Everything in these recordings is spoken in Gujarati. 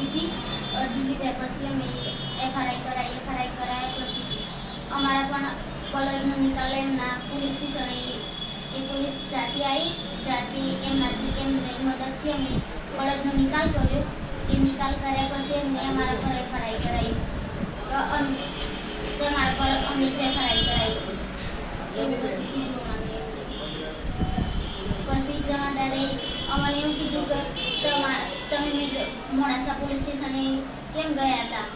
લીધી લીધા પછી અમે એફઆરઆઈ કરાયા પછી અમારા પણ કોલેજનો નિકાલ એમના પોલીસ સ્ટેશને એ પોલીસ જાતિ એમની મદદથી અમે કોલેજનો નિકાલ કર્યો। એ નિકાલ કર્યા પછી એમને અમારા પર એફઆરઆઈ કરાવી તો અમારા પર અમે એફઆરઆઈ કરાવી એવું બધું કીધું અમને। પછી જમાદારે અમને એવું કીધું કે તમે મોડાસા પોલીસ સ્ટેશને કેમ ગયા હતા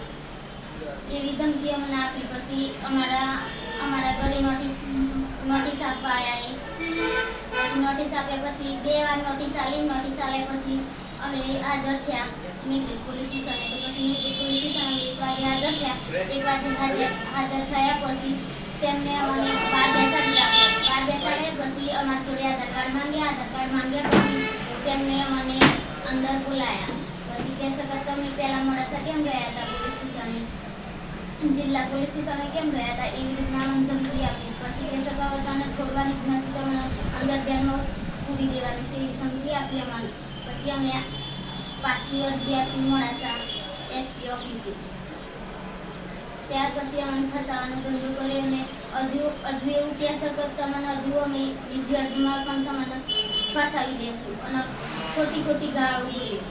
એવી ધમકી અમને આપી। પછી અમારા ઘરે નોટિસ આપવા આવ્યા। નોટિસ આપ્યા પછી 2 વાર નોટિસ આપ્યા પછી અમે હાજર થયા નીકળી પોલીસ સ્ટેશને। તો પછી નીકળી પોલીસ સ્ટેશને એક વાર હાજર થયા પછી તેમને અમને બહાર બેસાડી રાખ્યા। પછી અમારા જોડે આધાર કાર્ડ માંગ્યા પછી તેમને અમને અંદર બોલાયા। પછી કહેશે કે તમે પહેલા મોડાસા કેમ ગયા હતા પોલીસ સ્ટેશને, જિલ્લા પોલીસ સ્ટેશને કેમ ગયા હતા એવી રીતના અમને ધમકી આપી। પછી કહેશે કે હવે તને છોડવાની જ નથી, તમને અંદર જેલમાં પૂરી દેવાની છે એવી ધમકી આપી અમને। પછી અમે પાછી અરજી આપી મોડાસા એસપી ઓફિસે। ત્યાર પછી અમને ફસાવાનો ધંધો કર્યો અને હજુ એવું કહેશે કે તમને હજુ અમે બીજી અરજીમાં પણ તમને ફસાવી દઈશું અને ખોટી ગાળો બોલી।